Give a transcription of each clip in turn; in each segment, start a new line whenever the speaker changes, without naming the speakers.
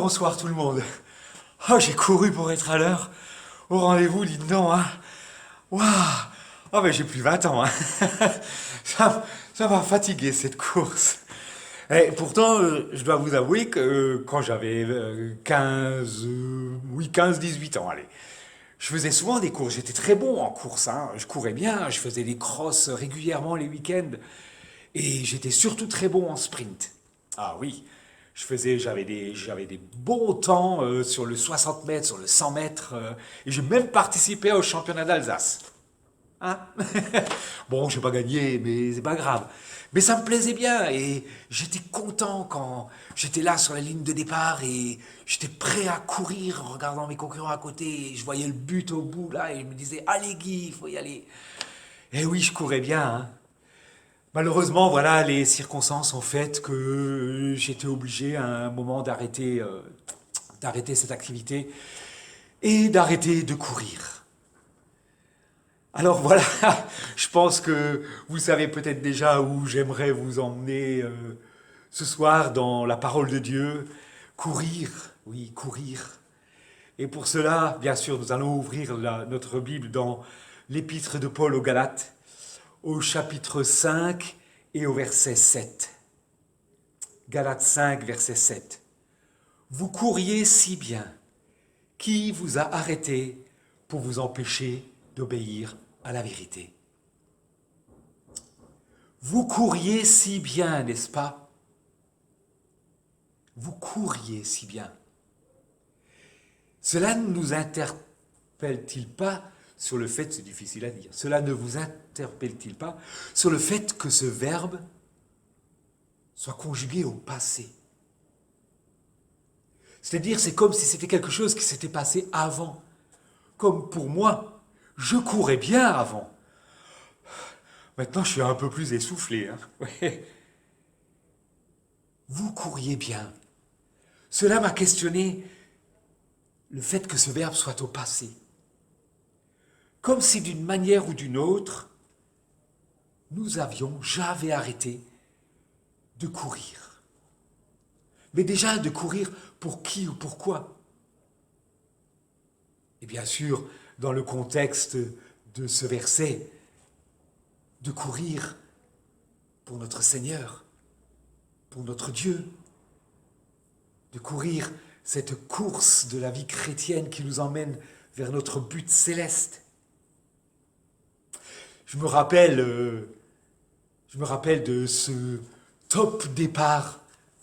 bonsoir tout le monde. Oh, j'ai couru pour être à l'heure. Au rendez-vous, dites donc, hein. Waouh. Oh, mais j'ai plus 20 ans, hein. Ça m'a fatigué cette course. Et pourtant, je dois vous avouer que quand j'avais 18 ans, allez, je faisais souvent des courses. J'étais très bon en course, hein. Je courais bien, je faisais des crosses régulièrement les week-ends. Et j'étais surtout très bon en sprint. Ah oui, j'avais des bons temps sur le 60 mètres, sur le 100 mètres. Et j'ai même participé au championnat d'Alsace. Hein. Bon, je n'ai pas gagné, mais c'est pas grave. Mais ça me plaisait bien et j'étais content quand j'étais là sur la ligne de départ et j'étais prêt à courir en regardant mes concurrents à côté. Et je voyais le but au bout là et je me disais, allez Guy, il faut y aller. Et oui, je courais bien, hein. Malheureusement, voilà, les circonstances ont fait que j'étais obligé à un moment d'arrêter cette activité et d'arrêter de courir. Alors voilà, je pense que vous savez peut-être déjà où j'aimerais vous emmener ce soir dans la parole de Dieu. Courir, oui, courir. Et pour cela, bien sûr, nous allons ouvrir notre Bible dans l'épître de Paul aux Galates, au chapitre 5 et au verset 7. Galates 5, verset 7. Vous couriez si bien. Qui vous a arrêté pour vous empêcher d'obéir à la vérité? Vous couriez si bien, n'est-ce pas? Vous couriez si bien. Cela ne nous interpelle-t-il pas sur le fait, c'est difficile à dire, cela ne vous interpelle-t-il pas sur le fait que ce verbe soit conjugué au passé? C'est-à-dire, c'est comme si c'était quelque chose qui s'était passé avant. Comme pour moi, je courais bien avant. Maintenant, je suis un peu plus essoufflé, hein. Ouais. Vous couriez bien. Cela m'a questionné le fait que ce verbe soit au passé. Comme si d'une manière ou d'une autre, j'avais arrêté de courir. Mais déjà, de courir pour qui ou pourquoi? Et bien sûr, dans le contexte de ce verset, de courir pour notre Seigneur, pour notre Dieu, de courir cette course de la vie chrétienne qui nous emmène vers notre but céleste. Je me rappelle de ce top départ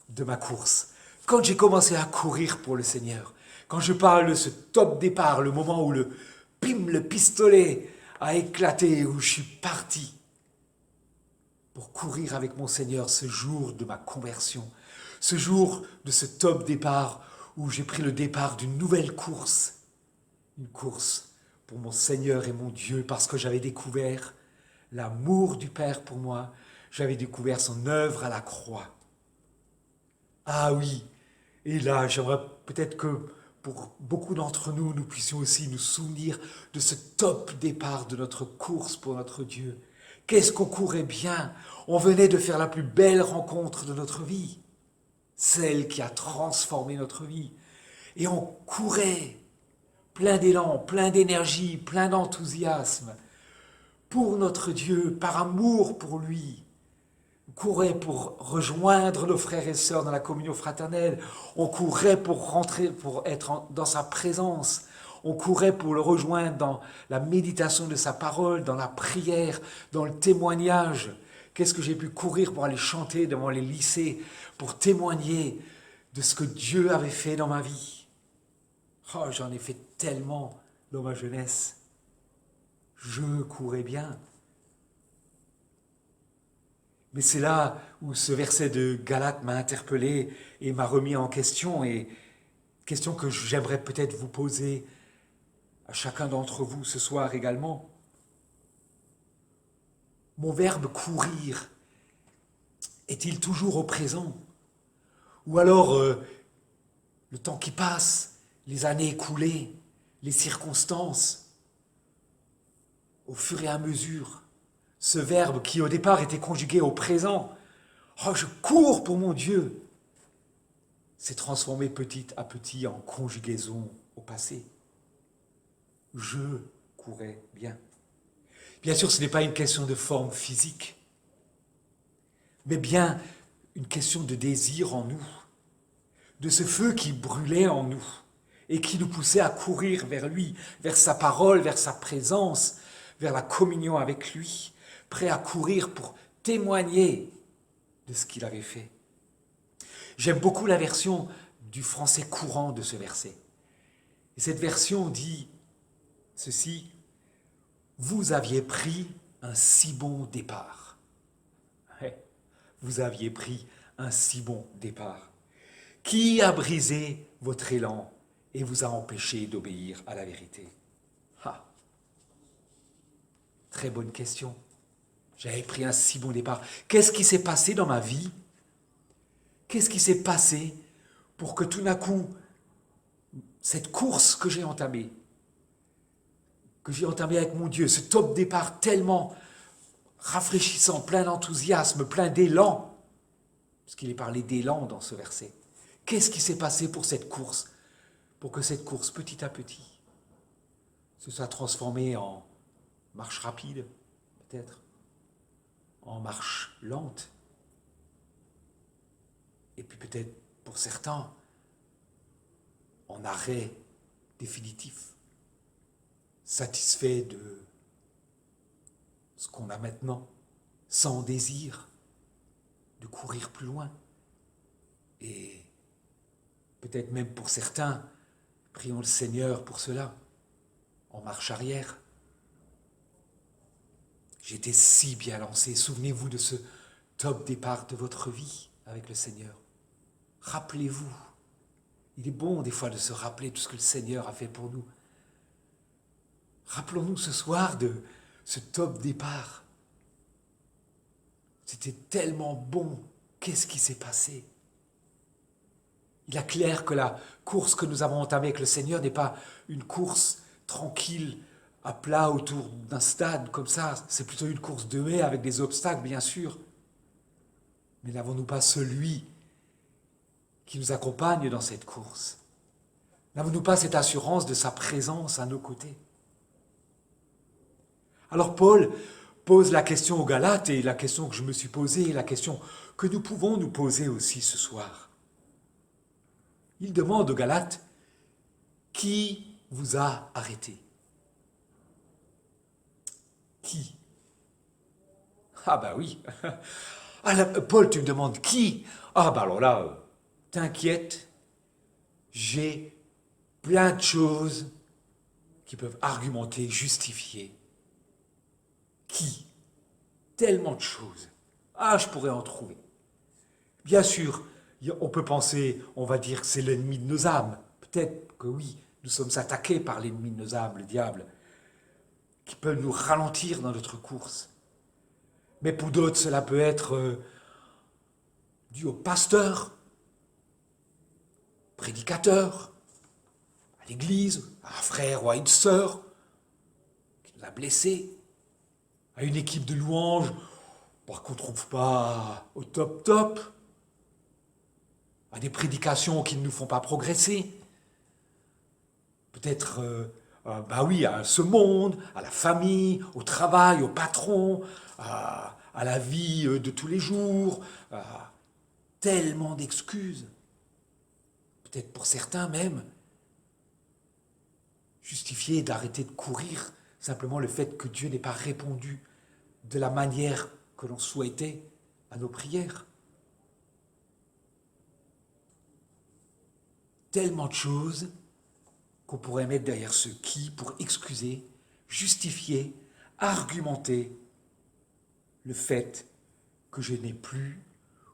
de ma course. Quand j'ai commencé à courir pour le Seigneur, quand je parle de ce top départ, le moment où le pistolet a éclaté, où je suis parti pour courir avec mon Seigneur ce jour de ma conversion, ce jour de ce top départ où j'ai pris le départ d'une nouvelle course, une course pour mon Seigneur et mon Dieu, parce que j'avais découvert l'amour du Père pour moi, j'avais découvert son œuvre à la croix. Ah oui, et là, j'aimerais peut-être que pour beaucoup d'entre nous, nous puissions aussi nous souvenir de ce top départ de notre course pour notre Dieu. Qu'est-ce qu'on courait bien! On venait de faire la plus belle rencontre de notre vie, celle qui a transformé notre vie. Et on courait, plein d'élan, plein d'énergie, plein d'enthousiasme, pour notre Dieu, par amour pour lui. On courait pour rejoindre nos frères et sœurs dans la communion fraternelle. On courait pour rentrer, pour être dans sa présence. On courait pour le rejoindre dans la méditation de sa parole, dans la prière, dans le témoignage. Qu'est-ce que j'ai pu courir pour aller chanter devant les lycées, pour témoigner de ce que Dieu avait fait dans ma vie. Oh, j'en ai fait tellement dans ma jeunesse. Je courais bien. Mais c'est là où ce verset de Galates m'a interpellé et m'a remis en question, et question que j'aimerais peut-être vous poser à chacun d'entre vous ce soir également. Mon verbe courir est-il toujours au présent? Ou alors le temps qui passe, les années écoulées, les circonstances, au fur et à mesure, ce verbe qui au départ était conjugué au présent, oh, je cours pour mon Dieu, s'est transformé petit à petit en conjugaison au passé. Je courais bien. Bien sûr, ce n'est pas une question de forme physique, mais bien une question de désir en nous, de ce feu qui brûlait en nous et qui nous poussait à courir vers lui, vers sa parole, vers sa présence, vers la communion avec lui, prêt à courir pour témoigner de ce qu'il avait fait. J'aime beaucoup la version du français courant de ce verset. Et cette version dit ceci: vous aviez pris un si bon départ. Ouais, vous aviez pris un si bon départ. Qui a brisé votre élan et vous a empêché d'obéir à la vérité? Ah, très bonne question. J'avais pris un si bon départ. Qu'est-ce qui s'est passé dans ma vie? Qu'est-ce qui s'est passé pour que tout d'un coup, cette course que j'ai entamée avec mon Dieu, ce top départ tellement rafraîchissant, plein d'enthousiasme, plein d'élan, parce qu'il est parlé d'élan dans ce verset. Qu'est-ce qui s'est passé pour cette course? Pour que cette course, petit à petit, se soit transformée en marche rapide, peut-être, en marche lente, et puis peut-être pour certains, en arrêt définitif, satisfait de ce qu'on a maintenant, sans désir de courir plus loin. Et peut-être même pour certains, prions le Seigneur pour cela, en marche arrière. J'étais si bien lancé, souvenez-vous de ce top départ de votre vie avec le Seigneur. Rappelez-vous, il est bon des fois de se rappeler tout ce que le Seigneur a fait pour nous. Rappelons-nous ce soir de ce top départ. C'était tellement bon. Qu'est-ce qui s'est passé? Il est clair que la course que nous avons entamée avec le Seigneur n'est pas une course tranquille, à plat autour d'un stade comme ça. C'est plutôt une course de haie avec des obstacles, bien sûr. Mais n'avons-nous pas celui qui nous accompagne dans cette course? N'avons-nous pas cette assurance de sa présence à nos côtés? Alors Paul pose la question aux Galates, et la question que je me suis posée, et la question que nous pouvons nous poser aussi ce soir. Il demande aux Galates: qui vous a arrêté? Qui? Ah bah oui. Ah là, Paul, tu me demandes qui? Ah bah alors là, t'inquiète, j'ai plein de choses qui peuvent argumenter, justifier. Qui? Tellement de choses. Ah, je pourrais en trouver. Bien sûr, on peut penser, on va dire que c'est l'ennemi de nos âmes. Peut-être que oui, nous sommes attaqués par l'ennemi de nos âmes, le diable, qui peut nous ralentir dans notre course. Mais pour d'autres, cela peut être dû au pasteur, prédicateur, à l'église, à un frère ou à une sœur qui nous a blessés, à une équipe de louanges qu'on ne trouve pas au top, à des prédications qui ne nous font pas progresser, peut-être à ce monde, à la famille, au travail, au patron, à la vie de tous les jours, tellement d'excuses. Peut-être pour certains même, justifier d'arrêter de courir simplement le fait que Dieu n'ait pas répondu de la manière que l'on souhaitait à nos prières. Tellement de choses qu'on pourrait mettre derrière ce qui pour excuser, justifier, argumenter le fait que je n'ai plus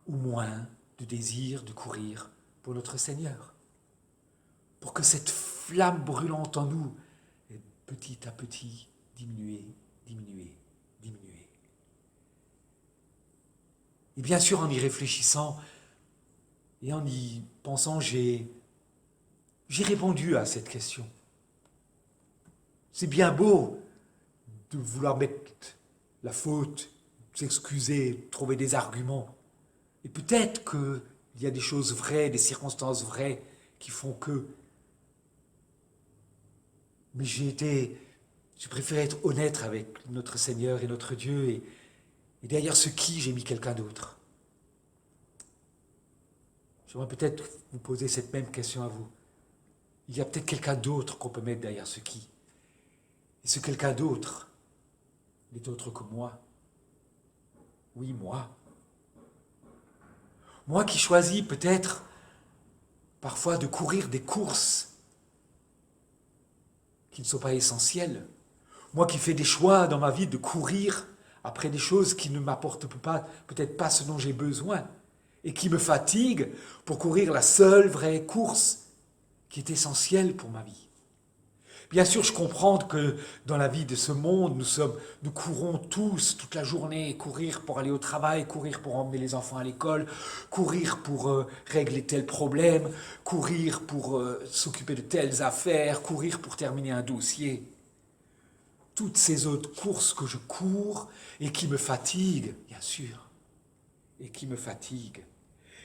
ou moins de désir de courir pour notre Seigneur. Pour que cette flamme brûlante en nous est petit à petit diminuer. Et bien sûr, en y réfléchissant et en y pensant, j'ai répondu à cette question. C'est bien beau de vouloir mettre la faute, s'excuser, trouver des arguments. Et peut-être que Il y a des choses vraies, des circonstances vraies qui font que. Mais j'ai préféré être honnête avec notre Seigneur et notre Dieu, et derrière ce qui, j'ai mis quelqu'un d'autre. J'aimerais peut-être vous poser cette même question à vous. Il y a peut-être quelqu'un d'autre qu'on peut mettre derrière ce qui. Et ce quelqu'un d'autre n'est autre que moi. Oui, moi. Moi qui choisis peut-être parfois de courir des courses qui ne sont pas essentielles. Moi qui fais des choix dans ma vie de courir après des choses qui ne m'apportent pas, peut-être pas ce dont j'ai besoin, et qui me fatiguent pour courir la seule vraie course qui est essentielle pour ma vie. Bien sûr, je comprends que dans la vie de ce monde, nous courons tous, toute la journée, courir pour aller au travail, courir pour emmener les enfants à l'école, courir pour régler tel problème, courir pour s'occuper de telles affaires, courir pour terminer un dossier. Toutes ces autres courses que je cours et qui me fatiguent, bien sûr, et qui me fatiguent,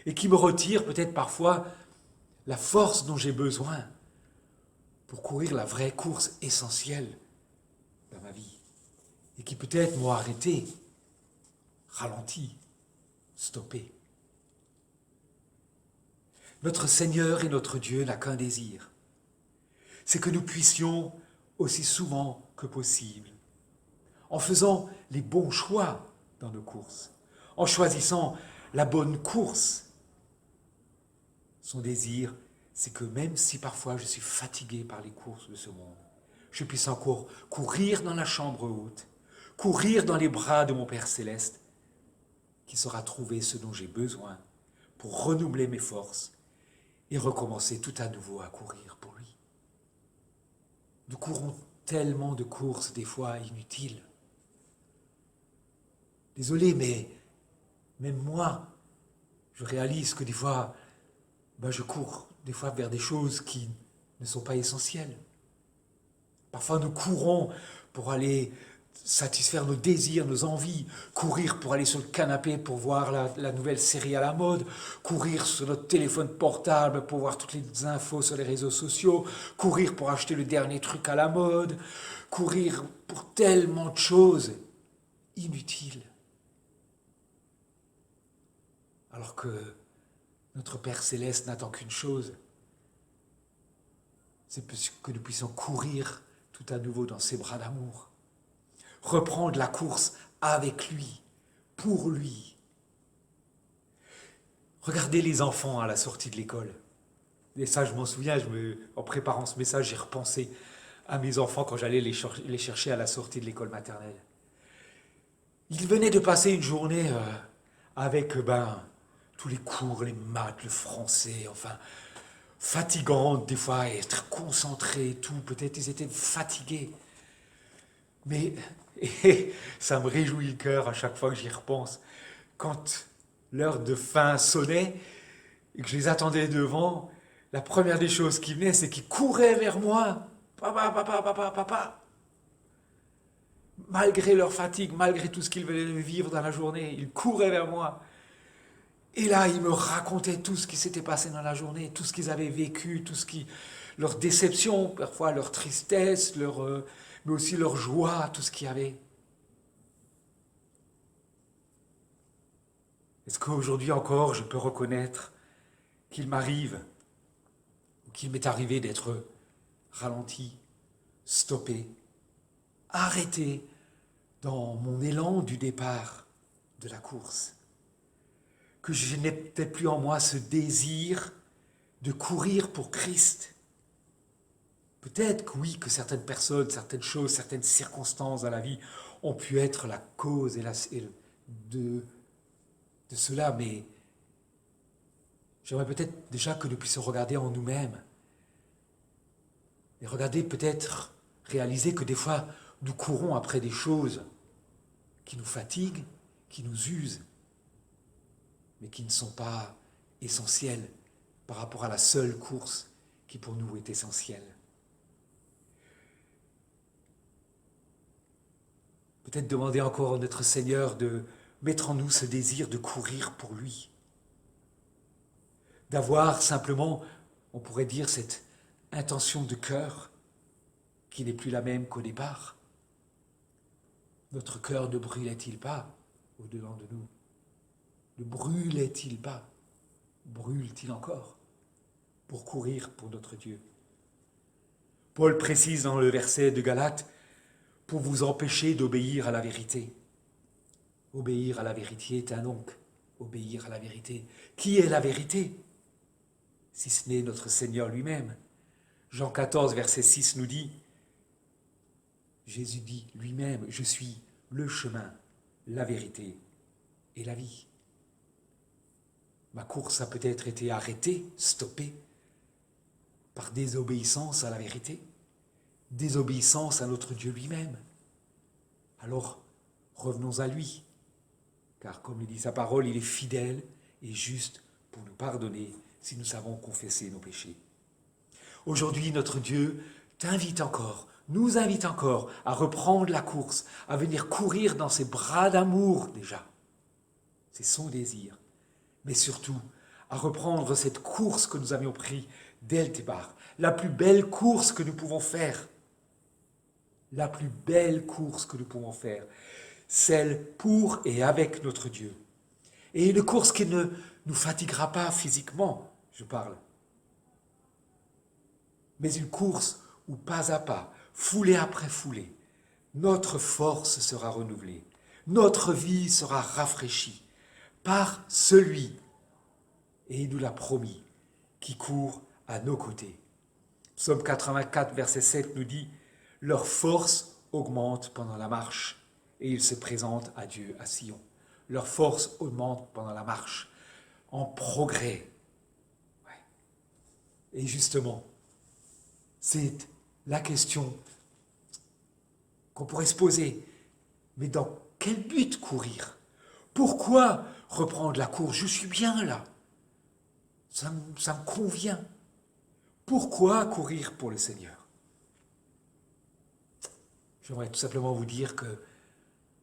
et qui me retirent peut-être parfois la force dont j'ai besoin pour courir la vraie course essentielle dans ma vie, et qui peut-être m'ont arrêté, ralenti, stoppé. Notre Seigneur et notre Dieu n'a qu'un désir, c'est que nous puissions aussi souvent que possible, en faisant les bons choix dans nos courses, en choisissant la bonne course. Son désir, c'est que même si parfois je suis fatigué par les courses de ce monde, je puisse encore courir dans la chambre haute, courir dans les bras de mon Père Céleste, qui saura trouver ce dont j'ai besoin pour renouveler mes forces et recommencer tout à nouveau à courir pour lui. Nous courons tellement de courses, des fois inutiles. Désolé, mais même moi, je réalise que des fois, je cours des fois vers des choses qui ne sont pas essentielles. Parfois, nous courons pour aller satisfaire nos désirs, nos envies, courir pour aller sur le canapé pour voir la nouvelle série à la mode, courir sur notre téléphone portable pour voir toutes les infos sur les réseaux sociaux, courir pour acheter le dernier truc à la mode, courir pour tellement de choses inutiles. Alors que notre Père Céleste n'attend qu'une chose, c'est que nous puissions courir tout à nouveau dans ses bras d'amour, reprendre la course avec lui, pour lui. Regardez les enfants à la sortie de l'école. Et ça, je m'en souviens, en préparant ce message, j'ai repensé à mes enfants quand j'allais les chercher à la sortie de l'école maternelle. Ils venaient de passer une journée avec tous les cours, les maths, le français, enfin, fatigantes des fois, et être concentrés et tout. Peut-être ils étaient fatigués. Mais ça me réjouit le cœur à chaque fois que j'y repense. Quand l'heure de fin sonnait et que je les attendais devant, la première des choses qui venait, c'est qu'ils couraient vers moi. Papa, papa, papa, papa. Malgré leur fatigue, malgré tout ce qu'ils venaient de vivre dans la journée, ils couraient vers moi. Et là, ils me racontaient tout ce qui s'était passé dans la journée, tout ce qu'ils avaient vécu, leur déception, parfois leur tristesse, mais aussi leur joie, tout ce qu'il y avait. Est-ce qu'aujourd'hui encore, je peux reconnaître qu'il m'arrive, ou qu'il m'est arrivé d'être ralenti, stoppé, arrêté dans mon élan du départ de la course? Que je n'ai peut-être plus en moi ce désir de courir pour Christ. Peut-être que oui, que certaines personnes, certaines choses, certaines circonstances dans la vie ont pu être la cause de cela, mais j'aimerais peut-être déjà que nous puissions regarder en nous-mêmes et regarder peut-être, réaliser que des fois, nous courons après des choses qui nous fatiguent, qui nous usent, mais qui ne sont pas essentielles par rapport à la seule course qui pour nous est essentielle. Peut-être demander encore à notre Seigneur de mettre en nous ce désir de courir pour lui. d'avoir simplement, on pourrait dire, cette intention de cœur qui n'est plus la même qu'au départ. Notre cœur ne brûlait-il pas au-dedans de nous? Ne brûlait-il pas? Brûle-t-il encore pour courir pour notre Dieu? Paul précise dans le verset de Galates, pour vous empêcher d'obéir à la vérité. Obéir à la vérité est un donc. Obéir à la vérité. Qui est la vérité? Si ce n'est notre Seigneur lui-même. Jean 14, verset 6 nous dit, Jésus dit lui-même, je suis le chemin, la vérité et la vie. Ma course a peut-être été arrêtée, stoppée, par désobéissance à la vérité, désobéissance à notre Dieu lui-même. Alors, revenons à lui, car comme le dit sa parole, il est fidèle et juste pour nous pardonner si nous savons confesser nos péchés. Aujourd'hui, notre Dieu t'invite encore, nous invite encore à reprendre la course, à venir courir dans ses bras d'amour déjà. C'est son désir. Mais surtout, à reprendre cette course que nous avions prise dès le départ. La plus belle course que nous pouvons faire. La plus belle course que nous pouvons faire. Celle pour et avec notre Dieu. Et une course qui ne nous fatiguera pas physiquement, je parle. Mais une course où pas à pas, foulée après foulée, notre force sera renouvelée. Notre vie sera rafraîchie par celui, et il nous l'a promis, qui court à nos côtés. Psaume 84, verset 7 nous dit « Leur force augmente pendant la marche, et ils se présentent à Dieu à Sion. » Leur force augmente pendant la marche, en progrès. Ouais. Et justement, c'est la question qu'on pourrait se poser. Mais dans quel but courir? Pourquoi reprendre la course? Je suis bien là. Ça me convient. Pourquoi courir pour le Seigneur? J'aimerais tout simplement vous dire que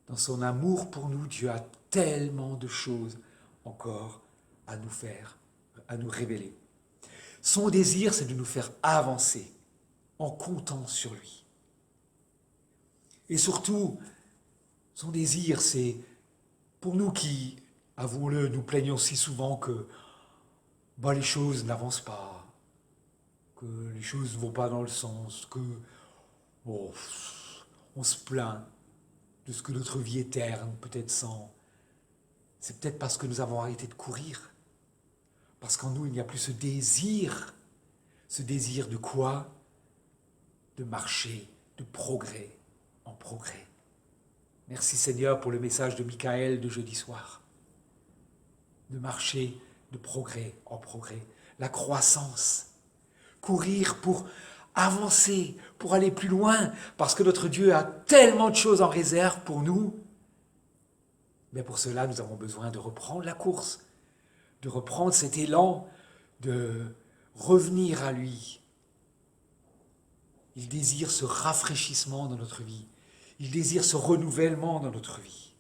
dans son amour pour nous, Dieu a tellement de choses encore à nous faire, à nous révéler. Son désir, c'est de nous faire avancer en comptant sur lui. Et surtout, son désir, c'est pour nous qui, avouons-le, nous plaignons si souvent que les choses n'avancent pas, que les choses ne vont pas dans le sens, que on se plaint de ce que notre vie est terne, peut-être sans. C'est peut-être parce que nous avons arrêté de courir. Parce qu'en nous, il n'y a plus ce désir. Ce désir de quoi? De marcher, de progrès en progrès. Merci Seigneur pour le message de Michael de jeudi soir. De marcher de progrès en progrès. La croissance. Courir pour avancer, pour aller plus loin, parce que notre Dieu a tellement de choses en réserve pour nous. Mais pour cela, nous avons besoin de reprendre la course, de reprendre cet élan, de revenir à lui. Il désire ce rafraîchissement dans notre vie. Il désire ce renouvellement dans notre vie.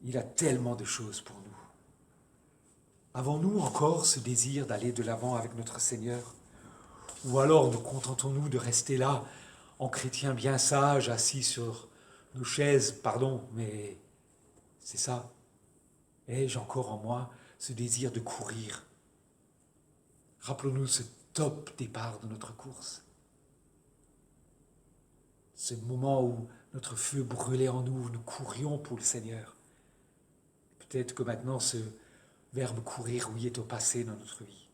Il a tellement de choses pour nous. Avons-nous encore ce désir d'aller de l'avant avec notre Seigneur? Ou alors nous contentons-nous de rester là, en chrétiens bien sages, assis sur nos chaises, pardon, mais c'est ça. Ai-je encore en moi ce désir de courir? Rappelons-nous ce top départ de notre course. Ce moment où notre feu brûlait en nous, où nous courions pour le Seigneur. Peut-être que maintenant ce verbe courir, oui, est au passé dans notre vie.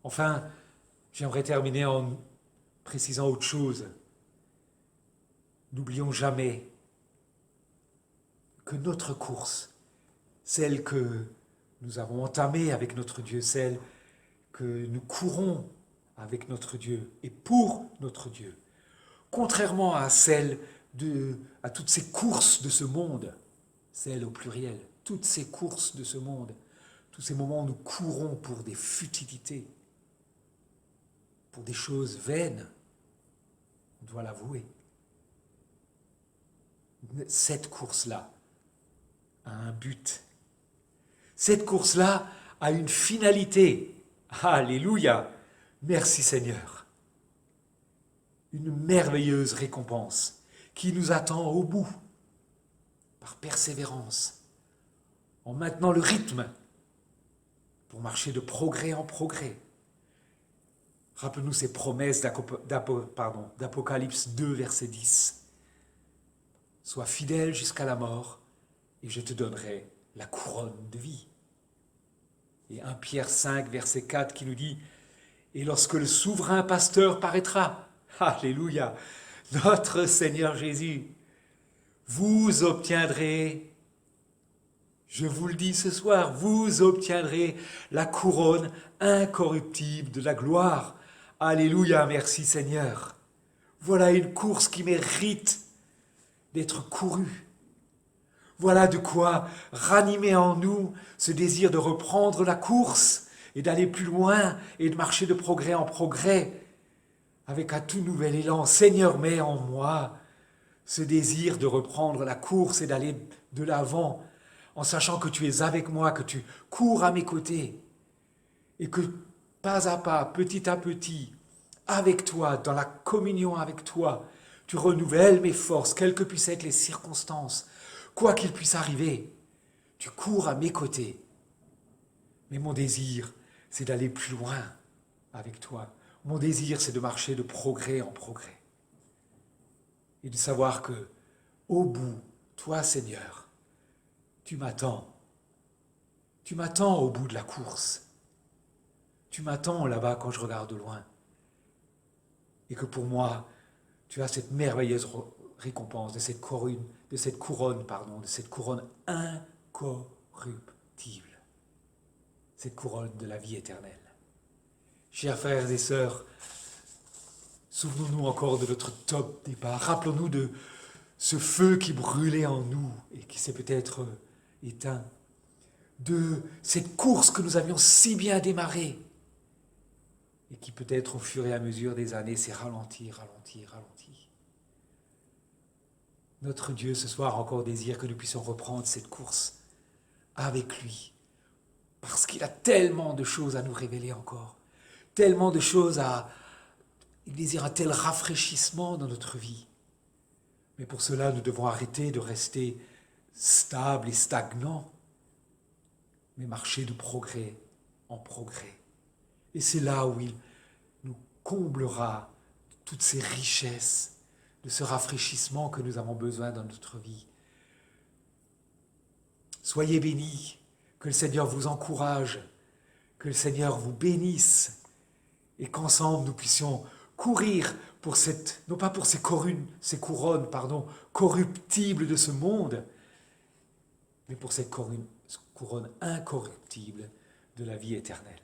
Enfin, j'aimerais terminer en précisant autre chose. N'oublions jamais que notre course, celle que nous avons entamée avec notre Dieu, celle que nous courons avec notre Dieu et pour notre Dieu, contrairement à à toutes ces courses de ce monde, celles au pluriel, toutes ces courses de ce monde, tous ces moments où nous courons pour des futilités, pour des choses vaines, on doit l'avouer. Cette course-là a un but. Cette course-là a une finalité. Alléluia. Merci Seigneur. Une merveilleuse récompense qui nous attend au bout, par persévérance, en maintenant le rythme, pour marcher de progrès en progrès. Rappelez-nous ces promesses d'Apocalypse 2, verset 10. Sois fidèle jusqu'à la mort, et je te donnerai la couronne de vie. Et 1 Pierre 5, verset 4 qui nous dit « Et lorsque le souverain pasteur paraîtra, alléluia, notre Seigneur Jésus, vous obtiendrez, je vous le dis ce soir, vous obtiendrez la couronne incorruptible de la gloire. Alléluia, merci Seigneur. Voilà une course qui mérite d'être courue. Voilà de quoi ranimer en nous ce désir de reprendre la course et d'aller plus loin et de marcher de progrès en progrès avec un tout nouvel élan. Seigneur, mets en moi ce désir de reprendre la course et d'aller de l'avant en sachant que tu es avec moi, que tu cours à mes côtés et que pas à pas, petit à petit, avec toi, dans la communion avec toi, tu renouvelles mes forces, quelles que puissent être les circonstances. Quoi qu'il puisse arriver, tu cours à mes côtés. Mais mon désir, c'est d'aller plus loin avec toi. Mon désir, c'est de marcher de progrès en progrès. Et de savoir que, au bout, toi, Seigneur, tu m'attends. Tu m'attends au bout de la course. Tu m'attends là-bas quand je regarde de loin. Et que pour moi, tu as cette merveilleuse récompense de cette couronne, de cette couronne incorruptible. Cette couronne de la vie éternelle. Chers frères et sœurs, souvenons-nous encore de notre top départ. Rappelons-nous de ce feu qui brûlait en nous et qui s'est peut-être éteint. De cette course que nous avions si bien démarrée et qui peut-être au fur et à mesure des années s'est ralentie. Notre Dieu ce soir encore désire que nous puissions reprendre cette course avec lui. Parce qu'il a tellement de choses à nous révéler encore. Tellement de choses il désire un tel rafraîchissement dans notre vie. Mais pour cela, nous devons arrêter de rester stables et stagnants, mais marcher de progrès en progrès. Et c'est là où il nous comblera toutes ces richesses, de ce rafraîchissement que nous avons besoin dans notre vie. Soyez bénis, que le Seigneur vous encourage, que le Seigneur vous bénisse, et qu'ensemble nous puissions courir pour non pas pour ces couronnes corruptibles de ce monde, mais pour cette couronne incorruptible de la vie éternelle.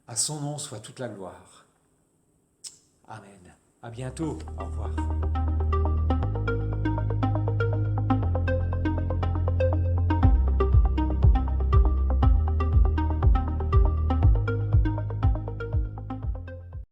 À son nom soit toute la gloire. Amen. À bientôt. Au revoir.